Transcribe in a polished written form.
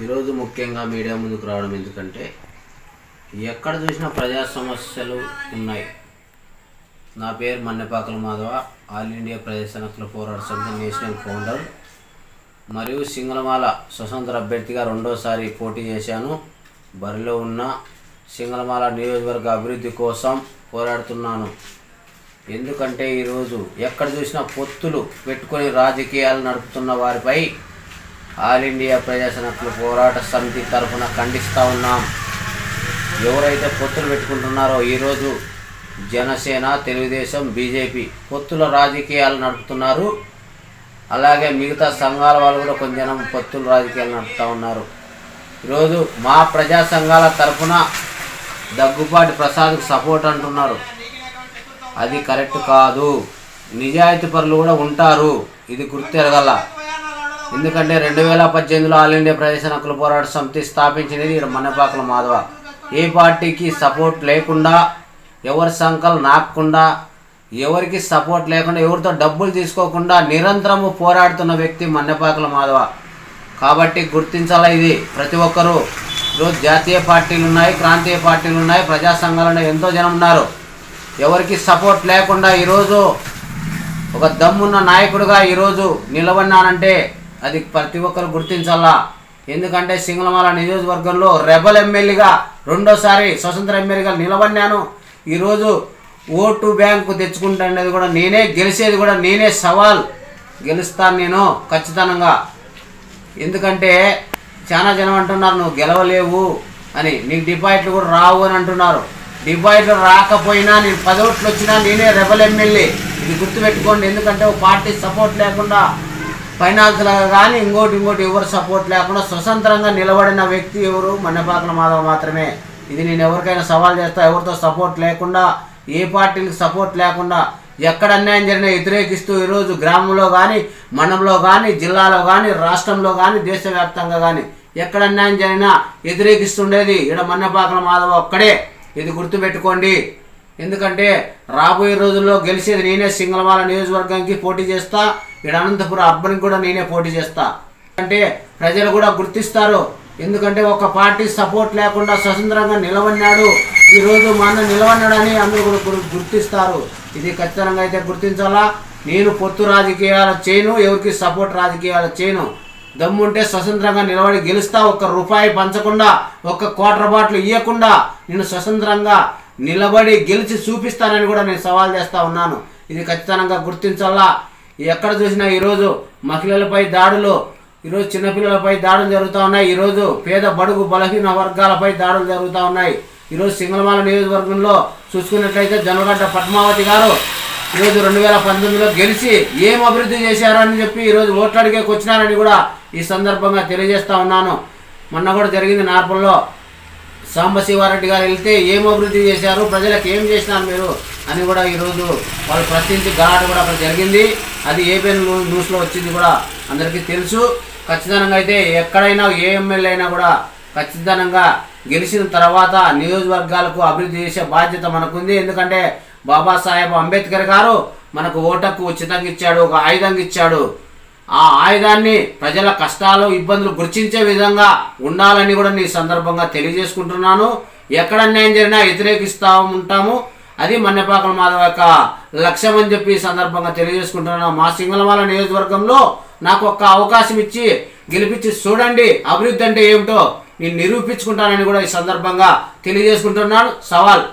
ఈరోజు ముఖ్యంగా మీడియా ముందుకు రావడం ఎందుకంటే ఎక్కడ చూసినా ప్రజా సమస్యలు ఉన్నాయి. నా పేరు మన్నెపాకల మాధవ, ఆల్ ఇండియా ప్రజా హక్కుల పోరాట సమితి నేషనల్ ఫౌండర్ మరియు సింగళమాల స్వతంత్ర అభ్యర్థిగా రెండోసారి పోటీ చేశాను. బరిలో ఉన్న సింగళమాల నియోజకవర్గ అభివృద్ధి కోసం పోరాడుతున్నాను. ఎందుకంటే ఈరోజు ఎక్కడ చూసినా పొత్తులు పెట్టుకొని రాజకీయాలు నడుపుతున్న వారిపై ఆల్ ఇండియా ప్రజా హక్కుల పోరాట సమితి తరఫున ఖండిస్తూ ఉన్నాం. ఎవరైతే పొత్తులు పెట్టుకుంటున్నారో ఈరోజు జనసేన, తెలుగుదేశం, బీజేపీ పొత్తుల రాజకీయాలు నడుపుతున్నారు. అలాగే మిగతా సంఘాల వాళ్ళు కూడా కొంచెం పొత్తుల రాజకీయాలు నడుపుతూ ఉన్నారు. ఈరోజు మా ప్రజా సంఘాల తరఫున దగ్గుపాటి ప్రసాద్కు సపోర్ట్ అంటున్నారు. అది కరెక్ట్ కాదు. నిజాయితీ పరులు కూడా ఉంటారు, ఇది గుర్తెరగల. ఎందుకంటే 2018లో ఆల్ ఇండియా ప్రజా హక్కుల పోరాట సమితి స్థాపించినది ఇక్కడ మన్నెపాకల మాధవ. ఏ పార్టీకి సపోర్ట్ లేకుండా, ఎవరి సంకలు నాకకుండా, ఎవరికి సపోర్ట్ లేకుండా, ఎవరితో డబ్బులు తీసుకోకుండా నిరంతరము పోరాడుతున్న వ్యక్తి మన్నెపాకల మాధవ. కాబట్టి గుర్తించాలా ఇది ప్రతి ఒక్కరూ. ఈరోజు జాతీయ పార్టీలు ఉన్నాయి, ప్రాంతీయ పార్టీలు ఉన్నాయి, ప్రజా సంఘాలు ఉన్నాయి, ఎంతో జనం ఉన్నారు. ఎవరికి సపోర్ట్ లేకుండా ఈరోజు ఒక దమ్మున్న నాయకుడిగా ఈరోజు నిలబడినానంటే అది ప్రతి ఒక్కరు గుర్తించాలా. ఎందుకంటే సింగళమాల నియోజకవర్గంలో రెబల్ ఎమ్మెల్యేగా రెండోసారి స్వతంత్ర ఎమ్మెల్యేగా నిలబడినాను. ఈరోజు ఓటు బ్యాంకు తెచ్చుకుంటున్నది కూడా నేనే, గెలిచేది కూడా నేనే. సవాల్ గెలుస్తాను నేను ఖచ్చితంగా. ఎందుకంటే చాలా జనం అంటున్నారు నువ్వు గెలవలేవు అని, నీకు డిపాజిట్లు కూడా రావు అని అంటున్నారు. డిపాజిట్లు రాకపోయినా నేను 10 ఓట్లు వచ్చినా నేనే రెబల్ ఎమ్మెల్యే, ఇది గుర్తుపెట్టుకోండి. ఎందుకంటే ఒక పార్టీ సపోర్ట్ లేకుండా, ఫైనాన్స్గా కానీ ఇంకోటి ఎవరు సపోర్ట్ లేకుండా స్వతంత్రంగా నిలబడిన వ్యక్తి ఎవరు? మన్నెపాకల మాధవ మాత్రమే. ఇది నేను ఎవరికైనా సవాల్ చేస్తా. ఎవరితో సపోర్ట్ లేకుండా, ఏ పార్టీలకు సపోర్ట్ లేకుండా, ఎక్కడ అన్యాయం జరిగినా వ్యతిరేకిస్తూ ఈరోజు గ్రామంలో కానీ, మండలంలో కానీ, జిల్లాలో కానీ, రాష్ట్రంలో కానీ, దేశవ్యాప్తంగా కానీ ఎక్కడ అన్యాయం జరిగినా వ్యతిరేకిస్తుండేది ఇక్కడ మన్నెపాకల మాధవ ఒక్కడే, ఇది గుర్తుపెట్టుకోండి. ఎందుకంటే రాబోయే రోజుల్లో గెలిచేది నేనే. సింగళమాల నియోజకవర్గానికి పోటీ చేస్తా, ఇక్కడ అనంతపురం అర్బన్కి కూడా నేనే పోటీ చేస్తా. అంటే ప్రజలు కూడా గుర్తిస్తారు. ఎందుకంటే ఒక పార్టీ సపోర్ట్ లేకుండా స్వతంత్రంగా నిలబడినాడు, ఈరోజు మా అన్న నిలబడినాడని అందరూ కూడా గుర్తిస్తారు. ఇది ఖచ్చితంగా అయితే గుర్తించాలా. నేను పొత్తు రాజకీయాలు చేయను, ఎవరికి సపోర్ట్ రాజకీయాలు చేయను. దమ్ముంటే స్వతంత్రంగా నిలబడి గెలుస్తా. ఒక్క రూపాయి పంచకుండా, ఒక్క క్వార్టర్ బాటిల్ ఇవ్వకుండా నేను స్వతంత్రంగా నిలబడి గెలిచి చూపిస్తానని కూడా నేను సవాల్ చేస్తూ ఉన్నాను. ఇది ఖచ్చితంగా గుర్తించాలా. ఎక్కడ చూసినా ఈరోజు మహిళలపై దాడులు, ఈరోజు చిన్నపిల్లలపై దాడులు జరుగుతూ ఉన్నాయి. ఈరోజు పేద బడుగు బలహీన వర్గాలపై దాడులు జరుగుతూ ఉన్నాయి. ఈరోజు సింగళమాల నియోజకవర్గంలో చూసుకున్నట్లయితే జనగడ్డ పద్మావతి గారు ఈరోజు 2019లో గెలిచి ఏం అభివృద్ధి చేశారని చెప్పి ఈరోజు ఓట్లు అడిగేకి వచ్చినారని కూడా ఈ సందర్భంగా తెలియజేస్తూ ఉన్నాను. మొన్న కూడా జరిగింది నార్పల్లో, సాంబశివారెడ్డి గారు వెళ్తే ఏం అభివృద్ధి చేశారు, ప్రజలకు ఏం చేసినారు మీరు అని కూడా ఈరోజు వాళ్ళు ప్రశ్నించి గలాట కూడా అక్కడ జరిగింది. అది ఏబిఎన్ న్యూస్లో వచ్చింది కూడా అందరికీ తెలుసు. ఖచ్చితంగా అయితే ఎక్కడైనా ఏ ఎమ్మెల్యే అయినా కూడా ఖచ్చితంగా గెలిచిన తర్వాత నియోజకవర్గాలకు అభివృద్ధి చేసే బాధ్యత మనకుంది. ఎందుకంటే బాబాసాహెబ్ అంబేద్కర్ గారు మనకు ఓటుకు ఉచితంగా ఇచ్చాడు, ఒక ఆయుధంగా ఇచ్చాడు. ఆ ఆయుధాన్ని ప్రజల కష్టాలు, ఇబ్బందులు గుర్తించే విధంగా ఉండాలని కూడా నీ సందర్భంగా తెలియజేసుకుంటున్నాను. ఎక్కడ అన్యాయం జరిగినా వ్యతిరేకిస్తూ ఉంటాము. అది మన్నెపాకల మాధవ యొక్క లక్ష్యం అని చెప్పి ఈ సందర్భంగా తెలియజేసుకుంటున్నాను. మా సింగళమాల నియోజకవర్గంలో నాకు ఒక్క అవకాశం ఇచ్చి గెలిపించి చూడండి, అభివృద్ధి అంటే ఏమిటో నేను నిరూపించుకుంటానని కూడా ఈ సందర్భంగా తెలియజేసుకుంటున్నాను. సవాల్